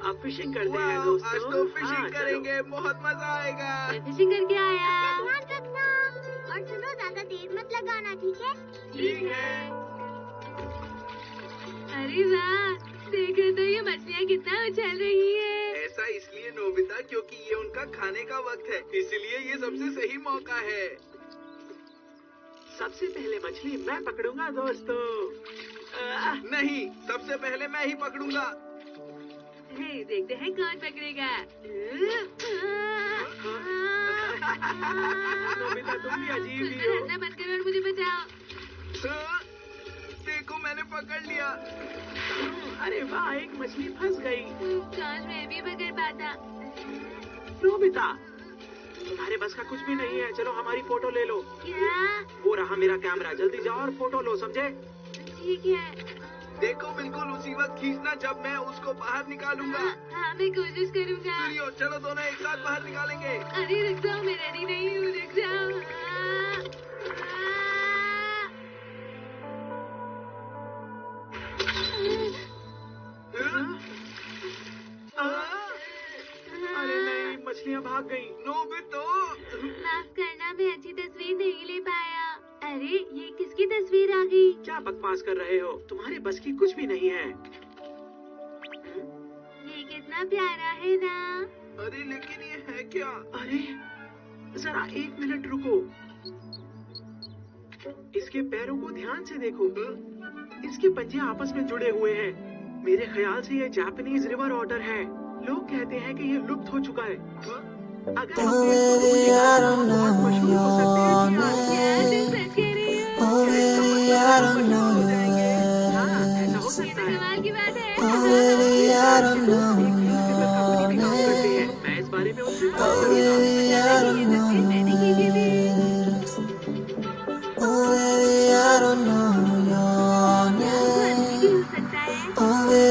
अब फिशिंग करते हैं वाह, दोस्तों। आज तो फिशिंग हाँ, करेंगे, बहुत मजा आएगा। मैं फिशिंग करके आया। ध्यान रखना और सुनो, ज्यादा देर मत लगाना, ठीक है? ठीक है। अरे वाह, देखो तो ये मछलियाँ कितना उछल रही है। ऐसा इसलिए नोबिता क्योंकि ये उनका खाने का वक्त है, इसलिए ये सबसे सही मौका है। सबसे पहले मछली मैं पकड़ूंगा दोस्तों। नहीं, सबसे पहले मैं ही पकड़ूंगा। हे, देखते हैं कौन पकड़ेगा। नोबिता तुम भी अजीब ही हो। हंसना बंद करो और मुझे बचाओ। देखो मैंने पकड़ लिया। अरे वाह, एक मछली फंस गई। काश मैं भी पकड़ पाता। नोबिता, तुम्हारे बस का कुछ भी नहीं है। चलो हमारी फोटो ले लो। क्या? वो रहा मेरा कैमरा, जल्दी जाओ और फोटो लो, समझे? ठीक है। देखो बिल्कुल उसी वक्त खींचना जब मैं उसको बाहर निकालूंगा। हाँ, मैं कोशिश करूँगा। सूर्यो, चलो दोनों एक साथ बाहर निकालेंगे। अरे रुक जाओ, मैं रेडी नहीं हूँ, रुक जाओ। अरे नहीं, मछलियाँ भाग गई। नोबितो, माफ करना, मैं अच्छी तस्वीर नहीं ले पाया। अरे ये किसकी तस्वीर आ गई? क्या बकवास कर रहे हो? तुम्हारे बस की कुछ भी नहीं है। ये कितना प्यारा है ना। अरे लेकिन ये है क्या? अरे जरा एक मिनट रुको। इसके पैरों को ध्यान से देखो। इसके पंजे आपस में जुड़े हुए हैं। मेरे ख्याल से ये जापानीज रिवर ऑटर है। लोग कहते हैं कि ये लुप्त हो चुका है। अगर हम इसको ढूंढेंगे तो हम बहुत मशहूर हो सकते हैं। क्या तुम सच कह रही हो? मशहूर हो जाएंगे। हाँ, ऐसा हो ये सकता तो है। कमाल की बात है। कंपनी में काम करते हैं। मैं इस बारे में उनसे बात करूंगा। ये तस्वीर मैंने खींची थी। ये भी हो सकता है। मैं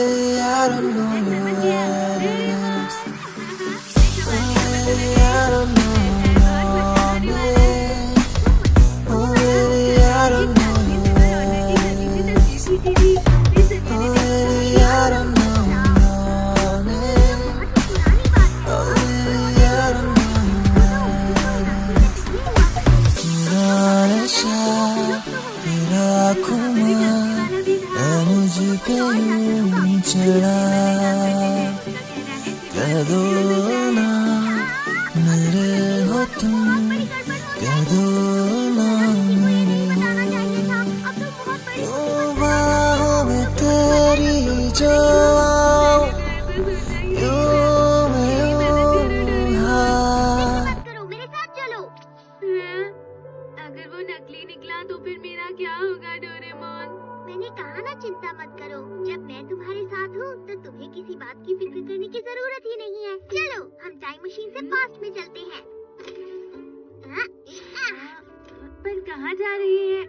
समझ गया। डोरेमोन। कह दो ना मेरे हो तुम, कह दो ना मेरे हो, बाहों में तेरी जो आओ, यूं मैं यूं हाँ। मत करो, मेरे साथ चलो। अगर वो नकली निकला तो फिर मेरा क्या होगा डोरेमोन? मैंने कहा ना, चिंता मत करो। जब मैं तुम्हारे साथ हूँ तो तुम्हें किसी बात की फिक्र करने की जरूरत ही नहीं है। चलो हम टाइम मशीन से पास्ट में चलते हैं। पर कहाँ जा रही है?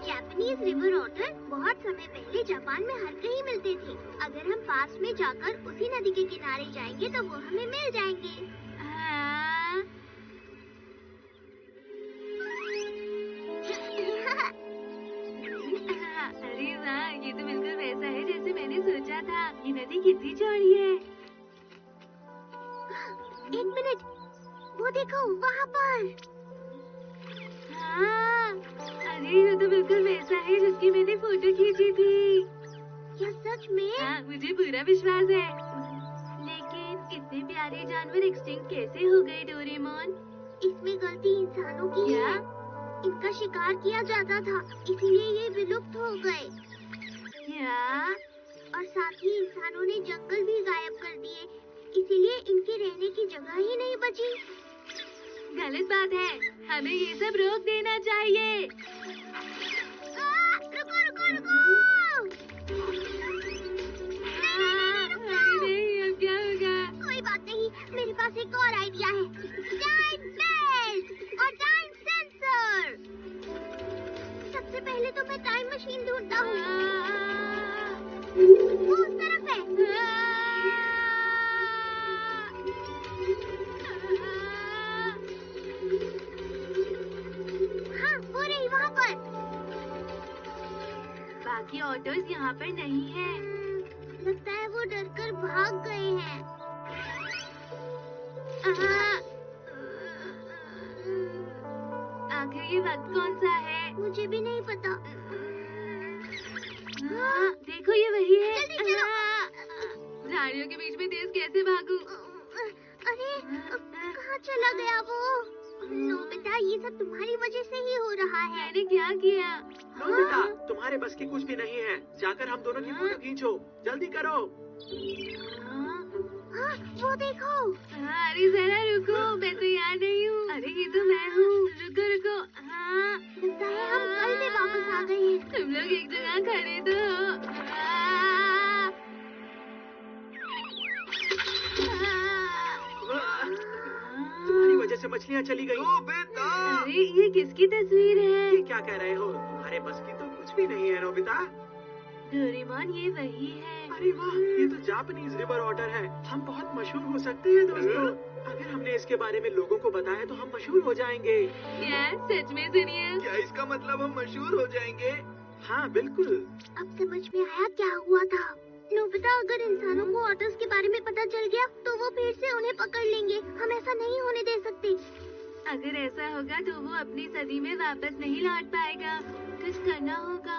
जापानीज रिवर ऑटर बहुत समय पहले जापान में हर कहीं मिलते थे। अगर हम पास में जाकर उसी नदी के किनारे जाएंगे तो वो हमें मिल जाएंगे। हाँ। अरे वाह, ये तो बिल्कुल वैसा है जैसे मैंने सोचा था। ये नदी कितनी चौड़ी है? एक मिनट, वो देखो वहाँ पर। हाँ, अरे ये तो बिल्कुल वैसा है जिसकी मैंने फोटो खींची थी। क्या सच में? हाँ, मुझे पूरा विश्वास है। लेकिन इतने प्यारे जानवर एक्सटिंक्ट कैसे हो गए डोरेमोन? इसमें गलती इंसानों की क्या? है। इनका शिकार किया जाता था, इसीलिए ये विलुप्त हो गए। क्या? और साथ ही इंसानों ने जंगल भी गायब कर दिए, इसीलिए इनके रहने की जगह ही नहीं बची। गलत बात है, हमें ये सब रोक देना चाहिए। रुको रुको रुको! नहीं, अब क्या होगा? कोई बात नहीं, मेरे पास एक और आइडिया है। टाइम बेल्ट और टाइम सेंसर। सबसे पहले तो मैं टाइम मशीन ढूंढता हूँ। वो उस तरफ है। हाँ, वो रही वहाँ पर। बाकी ऑटोज यहाँ पर नहीं है। लगता है वो डरकर भाग गए हैं। आखिर ये वक्त कौन सा है? मुझे भी नहीं पता। देखो ये वही है। जल्दी चलो। झाड़ियों के बीच में तेज कैसे भागूं? अरे कहाँ चला गया वो? नोबिता, ये सब तुम्हारी वजह से ही हो रहा है। मैंने क्या किया? नोबिता, तुम्हारे बस की कुछ भी नहीं है। जाकर हम दोनों की फोटो खींचो, जल्दी करो। हाँ, वो देखो। अरे जरा रुको, मैं तो यहाँ नहीं हूँ। अरे ये तो मैं हूँ। रुको रुको। हाँ, लगता है हम कल में वापस आ गए हैं। तुम लोग एक जगह खड़े तो हो। तुम्हारी वजह से मछलियाँ चली गई। नोबिता! अरे ये किसकी तस्वीर है? ये क्या कह रहे हो? तुम्हारे बस की तो कुछ भी नहीं है नोबिता। डोरेमोन, ये वही है। अरे वाह, ये तो जापानीज रिवर ऑटर है। हम बहुत मशहूर हो सकते हैं दोस्तों। अगर हमने इसके बारे में लोगों को बताया तो हम मशहूर हो जाएंगे। क्या सच में? सुनिए। क्या इसका मतलब हम मशहूर हो जाएंगे? हाँ बिल्कुल। अब समझ में आया क्या हुआ था। नोबिता, अगर इंसानों को ऑटर्स के बारे में पता चल गया तो वो फिर से उन्हें पकड़ लेंगे। हम ऐसा नहीं होने दे सकते। अगर ऐसा होगा तो वो अपनी सदी में वापस नहीं लौट पाएगा। कुछ करना होगा।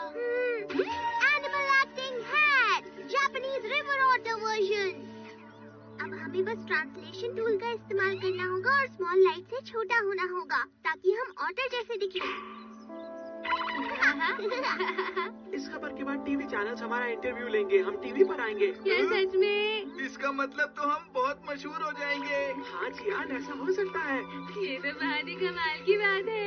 Animal acting hat, Japanese river otter version. अब हमें बस ट्रांसलेशन टूल का इस्तेमाल करना होगा और स्मॉल लाइट से छोटा होना होगा ताकि हम ऑटर जैसे दिखें। इस खबर के बाद टीवी चैनल्स हमारा इंटरव्यू लेंगे। हम टीवी पर आएंगे। क्या सच में? इसका मतलब तो हम बहुत मशहूर हो जाएंगे। हाँ जियान, ऐसा हो सकता है। ये तो बहुत ही कमाल की बात है।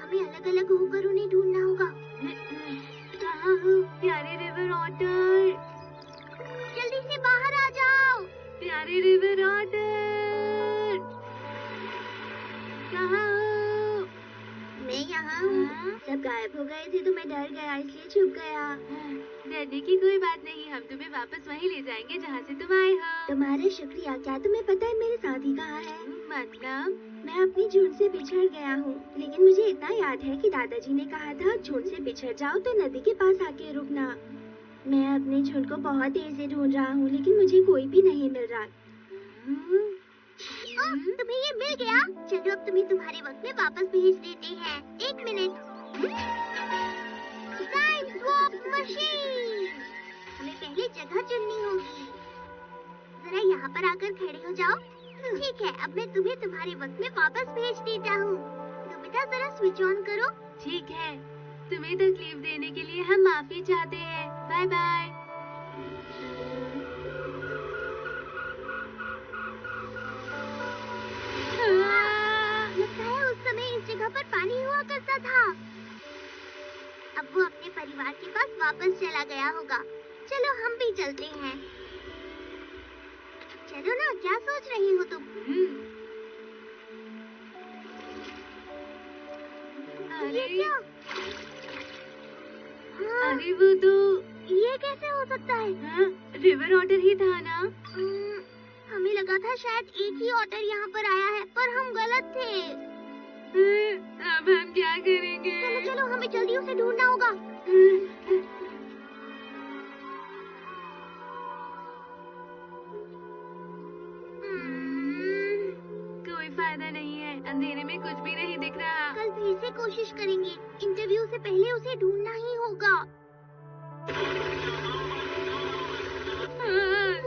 हमें अलग अलग होकर उन्हें ढूंढना होगा। कहाँ हो प्यारे रिवर ऑटर? जल्दी से बाहर आ जाओ। प्यारे रिवर ऑटर, कहाँ हो? मैं यहाँ हूँ। सब गायब हो गए थे तो मैं डर गया इसलिए छुप गया। डरने की कोई बात नहीं, हम तुम्हें वापस वहीं ले जाएंगे जहाँ से तुम आए हो। तुम्हारा शुक्रिया। क्या तुम्हें पता है मेरे साथी कहाँ है? मतलब? मैं अपनी झुंड से बिछड़ गया हूँ, लेकिन मुझे इतना याद है कि दादाजी ने कहा था झुंड से बिछड़ जाओ तो नदी के पास आके रुकना। मैं अपने झुंड को बहुत देर से ढूंढ रहा हूँ लेकिन मुझे कोई भी नहीं मिल रहा। तुम्हें ये मिल गया? चलो अब तुम्हें तुम्हारे वक्त में वापस भेज देते हैं। 1 मिनट। Time swipe machine. हमें पहले जगह चुननी होगी। जरा यहाँ पर आकर खड़े हो जाओ। ठीक है, अब मैं तुम्हें तुम्हारे वक्त में वापस भेज देता हूँ। नोबिता, जरा स्विच ऑन करो। ठीक है, तुम्हें तकलीफ देने के लिए हम माफी चाहते हैं। Bye bye. लगता है उस समय इस जगह पर पानी हुआ करता था। अब वो अपने परिवार के पास वापस चला गया होगा। चलो हम भी चलते हैं। चलो ना, क्या सोच रही हो तुम? अरे क्या? हाँ, अरे वो तो ये कैसे हो सकता है? हाँ, रिवर ऑटर ही था ना? हमें लगा था शायद एक ही ऑटर यहाँ पर आया है, पर हम गलत थे। अब हम क्या करेंगे? चलो चलो, हमें जल्दी उसे ढूंढना होगा। कोई फायदा नहीं है, अंधेरे में कुछ भी नहीं दिख रहा। कल फिर से कोशिश करेंगे। इंटरव्यू से पहले उसे ढूंढना ही होगा।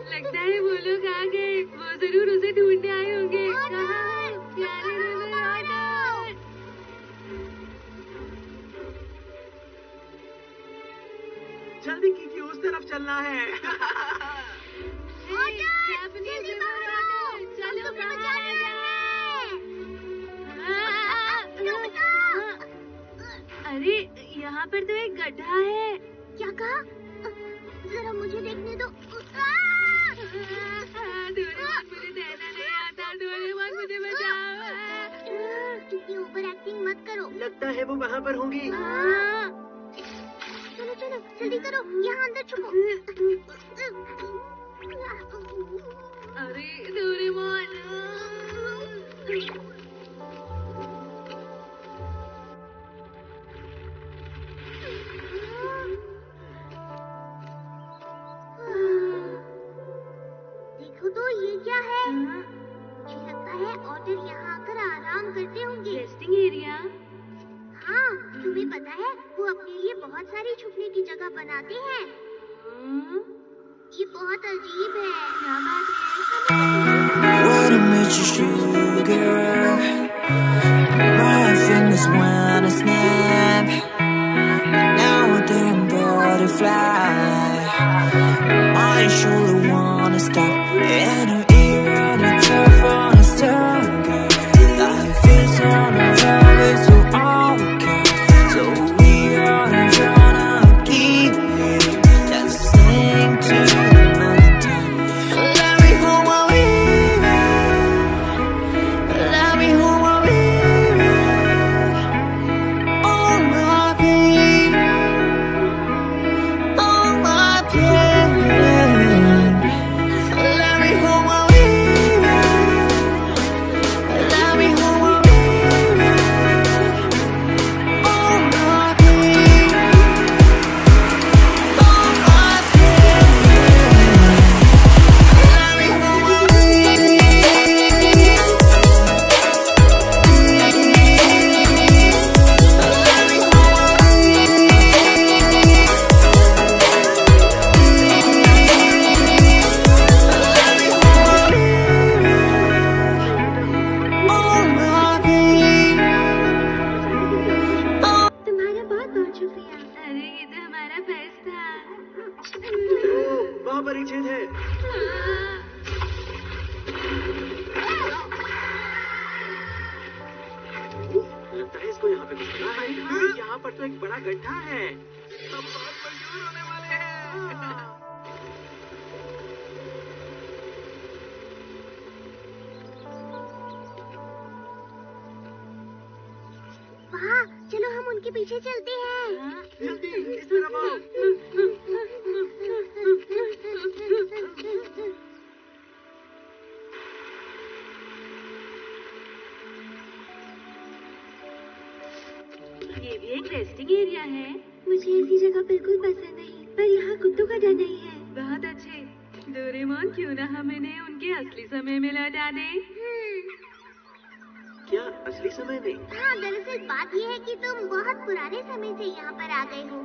लगता है वो लोग आ गए। वो जरूर उसे ढूंढने आए होंगे। कहाँ है प्यारे रिवर ऑटर? जल्दी कीजिए, उस तरफ चलना है। जापानीज रिवर ऑटर, चलो बाहर आ जाओ। अरे यहाँ पर तो एक गड्ढा है। क्या कहा? जरा मुझे देखने दो। डोरेमोन, मुझे तैरना नहीं आता। डोरेमोन, मुझे बचाओ। इतनी ओवर एक्टिंग मत करो। लगता है वो वहाँ पर होंगी। चलो चलो, जल्दी करो, यहाँ अंदर छुपो। अरे डोरेमोन, ये क्या है? मुझे लगता है ऑटर यहाँ आकर आराम करते होंगे। Resting area? हाँ, तुम्हें पता है वो अपने लिए बहुत सारी छुपने की जगह बनाते हैं। ये बहुत अजीब है। क्या बात है? Wouldn't meet you, sugar. My fingers when I snap. Now a damn butterfly. I surely wanna stop. In a ear and a turf on a star. Life is on a road, it's so all we can. So we are gonna keep it. Let's sing to another time. Let me hold my let me hold my oh my baby, oh my baby. Let me hold my let me hold my oh my baby, oh my baby. Let me hold my तुम्हारा बहुत बहुत शुक्रिया। अरे ये तो हमारा फर्ज था। वहाँ पर एक छेद है। लगता है इसको यहाँ पे कुछ मिला है। यहाँ पर तो एक बड़ा गड्ढा है। हम बहुत मशहूर होने वाले हैं। वाह, चलो हम उनके पीछे चलते हैं। जल्दी इस तरफ आओ। ये भी एक रेस्टिंग एरिया है। मुझे ऐसी जगह बिल्कुल पसंद नहीं, पर यहाँ कुत्तों का डर नहीं है। बहुत अच्छे। डोरेमोन, क्यों ना हम इन्हें उनके असली समय में लौटा दें? क्या असली समय में? हाँ, दरअसल बात ये है कि तुम बहुत पुराने समय से यहाँ पर आ गए हो।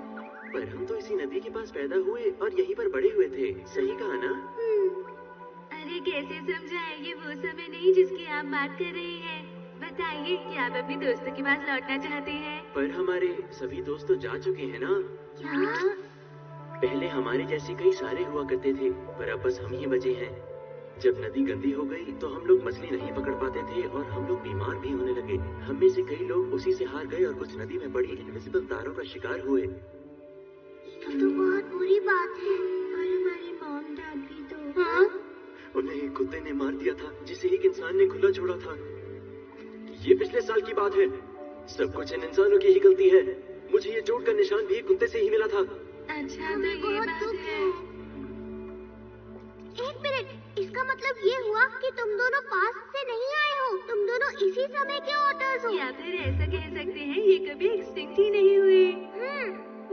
पर हम तो इसी नदी के पास पैदा हुए और यहीं पर बड़े हुए थे। सही कहा ना? अरे कैसे समझाएं, ये वो समय नहीं जिसकी आप बात कर रही हैं। बताइए कि आप अपने दोस्तों के पास लौटना चाहते हैं? पर हमारे सभी दोस्त तो जा चुके हैं ना। क्या? पहले हमारे जैसे कई सारे हुआ करते थे, पर अब बस हम ही बचे हैं। जब नदी गंदी हो गई तो हम लोग मछली नहीं पकड़ पाते थे और हम लोग बीमार भी होने लगे। हम में से कई लोग उसी से हार गए और कुछ नदी में पड़ी इनविजिबल तारों का शिकार हुए। ये तो बहुत बुरी बात है। और हमारे मॉम डैड भी तो। हाँ? उन्हें एक कुत्ते ने मार दिया था जिसे एक इंसान ने खुला छोड़ा था। ये पिछले साल की बात है। सब कुछ इन इंसानों की ही गलती है। मुझे ये चोट का निशान भी एक कुत्ते से ही मिला था। अच्छा, तो हमें ये बहुत बात दुख है। है। एक मिनट, इसका मतलब ये हुआ कि तुम दोनों पास से नहीं आए हो। तुम दोनों इसी समय के ऑटर्स हो। या फिर ऐसा कह सकते हैं ये कभी एक्सटिंक्ट ही नहीं हुए।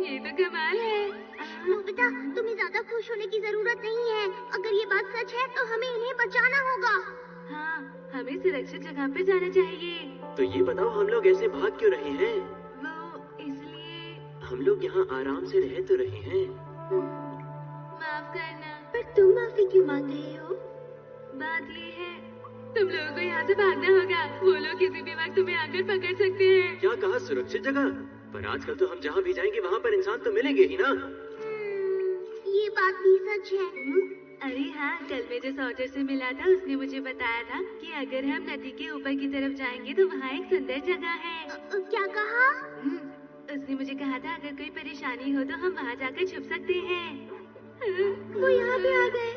ये तो कमाल है। नोबिता, तुम्हें ज्यादा खुश होने की जरूरत नहीं है। अगर ये बात सच है तो हमें इन्हें बचाना होगा। हाँ, हमें सुरक्षित जगह पे जाना चाहिए। तो ये बताओ हम लोग ऐसे भाग क्यों रहे हैं? वो इसलिए। हम लोग यहाँ आराम से रह तो रहे हैं। माफ करना। पर तुम माफी क्यों मांग रहे हो? बात ये है, तुम लोगों को यहाँ से भागना होगा। वो लोग किसी भी वक्त तुम्हें आकर पकड़ सकते हैं। क्या कहा सुरक्षित जगह? पर आजकल तो हम जहाँ भी जाएंगे वहाँ पर इंसान तो मिलेंगे ही ना। ये बात भी सच है। अरे हाँ, कल मैं जिस ऑटर से मिला था उसने मुझे बताया था कि अगर हम नदी के ऊपर की तरफ जाएंगे तो वहाँ एक सुंदर जगह है। क्या कहा? उसने मुझे कहा था अगर कोई परेशानी हो तो हम वहाँ जाकर छुप सकते हैं। वो यहाँ पे आ गए।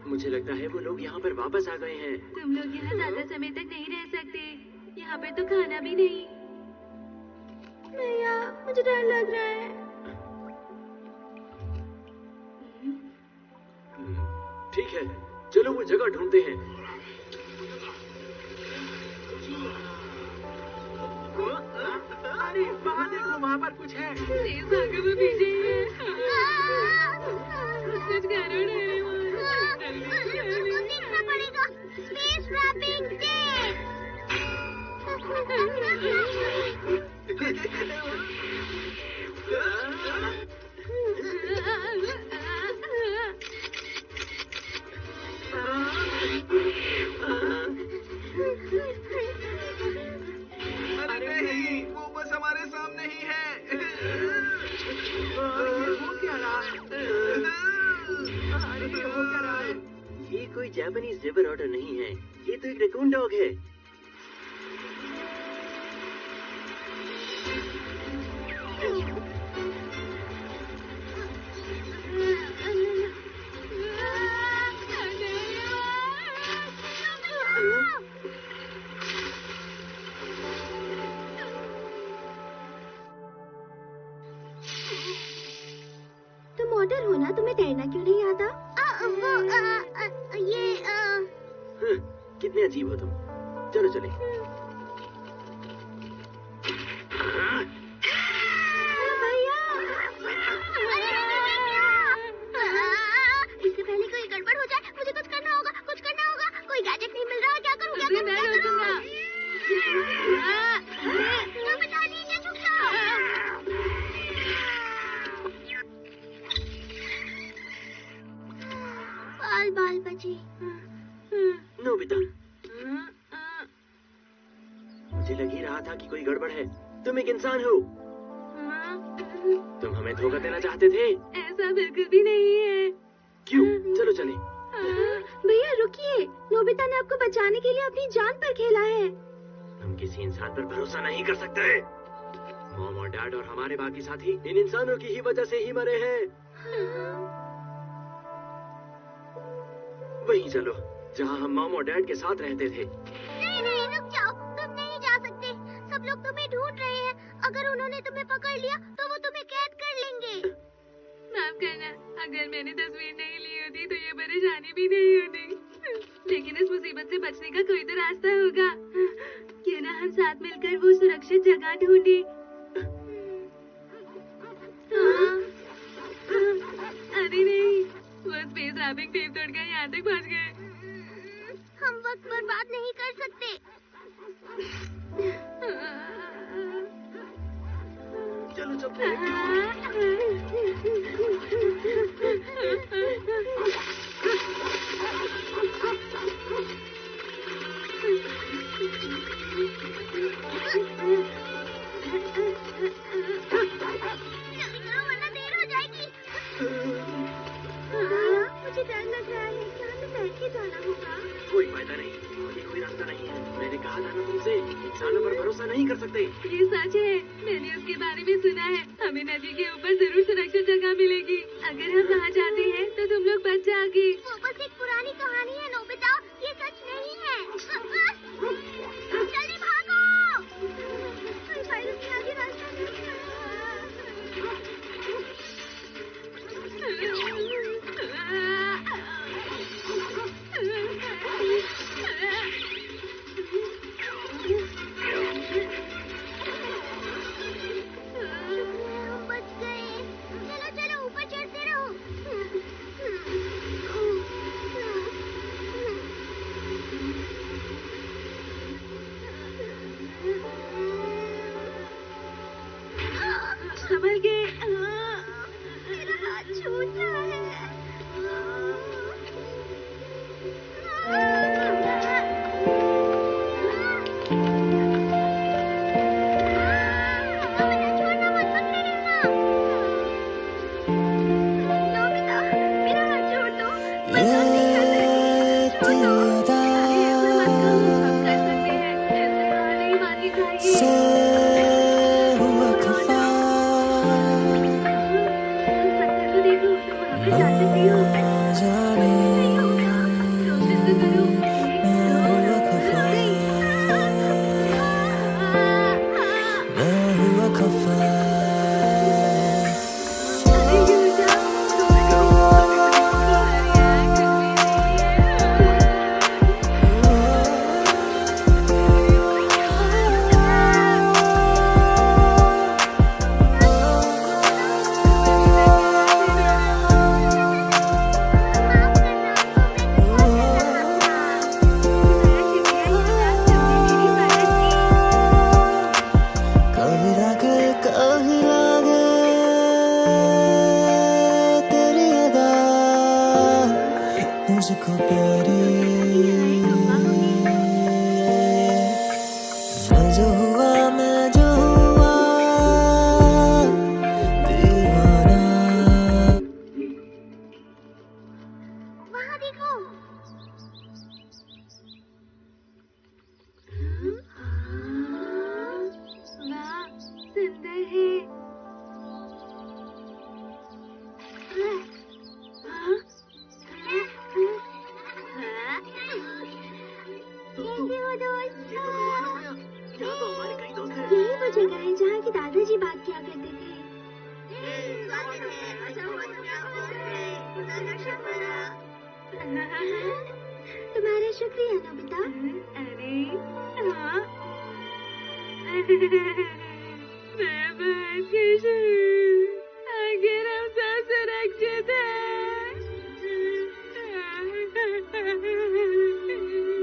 मुझे लगता है वो लोग यहाँ पर वापस आ गए हैं। तुम लोग यहाँ ज्यादा समय तक नहीं रह सकते। यहाँ पर तो खाना भी नहीं। भैया, मुझे डर लग रहा है। ठीक है, चलो वो जगह ढूंढते हैं। अरे वहाँ देखो, वहाँ पर कुछ है। प्लीज भागो, वो पीछे ही है। कुछ करो डोरेमोन। देखना पड़ेगा। अरे नहीं, वो बस हमारे सामने ही है। ये हो क्या रहा है? अरे ये हो क्या रहा है? ये कोई जापानीज रिवर ऑटर नहीं है, ये तो एक रैकून डॉग है। तुम ऑटर हो ना, तुम्हें तैरना क्यों नहीं आता? कितने अजीब हो तुम। चलो चले। इससे पहले कोई गड़बड़ हो जाए, मुझे कुछ करना होगा, कुछ करना होगा। कोई गैजेट नहीं मिल रहा, क्या करूँ, क्या करूँ, क्या करूँ? बचा लीजिए, छुप जाओ। बाल बाल बचे। नोबिता, मुझे लग ही रहा था कि कोई गड़बड़ है। तुम एक इंसान हो। तुम हमें धोखा देना चाहते थे। ऐसा बिल्कुल भी नहीं है। क्यों? चलो चले। भैया रुकिए, नोबिता ने आपको बचाने के लिए अपनी जान पर खेला है। हम किसी इंसान पर भरोसा नहीं कर सकते। मॉम और डैड और हमारे बाकी साथी इन इंसानों की ही वजह से ही मरे हैं। वहीं चलो जहाँ हम मॉम और डैड के साथ रहते थे। नहीं नहीं, रुक जाओ, तुम नहीं जा सकते। सब लोग तुम्हें ढूंढ रहे हैं। अगर उन्होंने तुम्हें पकड़ लिया तो वो तुम्हें कैद कर लेंगे। माफ करना, अगर मैंने तस्वीर नहीं ली होती तो ये परेशानी भी नहीं होती। लेकिन इस मुसीबत से बचने का कोई तो रास्ता होगा। क्यों ना हम साथ मिलकर वो सुरक्षित जगह ढूंढे। अरे नहीं, वो स्पेस रैपिंग टेप तोड़कर यहाँ तक पहुँच गए। हम वक्त बर्बाद नहीं कर सकते। चलो चलते हैं। जल्दी करो वरना देर हो जाएगी। मुझे डर लग रहा है, क्या हमें बैठ के जाना होगा? कोई फायदा नहीं, आगे कोई रास्ता नहीं है। मैंने कहा था ना तुमसे, इंसानों पर भरोसा नहीं कर सकते। ये सच है, मैंने उसके बारे में सुना है। हमें नदी के ऊपर जरूर सुरक्षित जगह मिलेगी। अगर हम वहाँ जाते हैं तो तुम लोग बच जाओगे। वो बस एक पुरानी कहानी है नोबिता, ये सच नहीं है। जल्दी भागो। पायलट के आगे रास्ता नहीं है। हम बच गए। चलो चलो ऊपर चढ़ते रहो। musical beauty. मैं जो हुआ दीवाना। वहाँ देखो। वाह, सुंदर है। कैसे हो दोस्त? ये तो कमाल हो गया। यहाँ तो हमारे कई दोस्त हैं। यही वो जगह है जहाँ की दादाजी बात किया करते थे। स्वागत है। अच्छा हुआ तुमने आपको खुदा का शुक्र। तुम्हारा शुक्रिया नोबिता। अरे हाँ। मैं बहुत खुश हूँ। आखिर हम सब सुरक्षित हैं।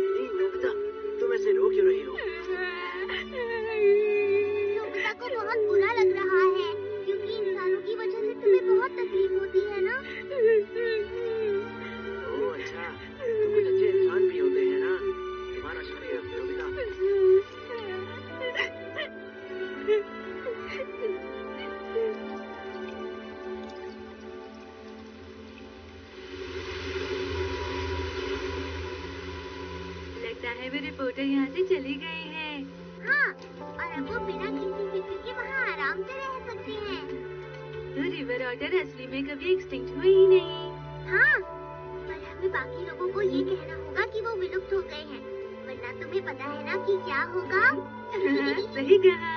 नहीं नोबिता, तुम ऐसे रो क्यों रही हो? नोबिता को बहुत बुरा लग रहा है क्योंकि इंसानों की वजह से तुम्हें बहुत तकलीफ होती है ना। ओह अच्छा, तो कुछ अच्छे इंसान भी होते हैं ना। तुम्हारा शुक्रिया नोबिता। लगता है वे रिपोर्टर यहाँ से चली गई है। हाँ, और अब वो बिना किसी फिक्र के वहाँ आराम से रह सकते हैं। तो रिवर ऑटर असली में कभी एक्सटिंक्ट हुए ही नहीं। हाँ, पर हमें बाकी लोगों को ये कहना होगा कि वो विलुप्त हो गए हैं, वरना तुम्हें पता है ना कि क्या होगा? सही कहा।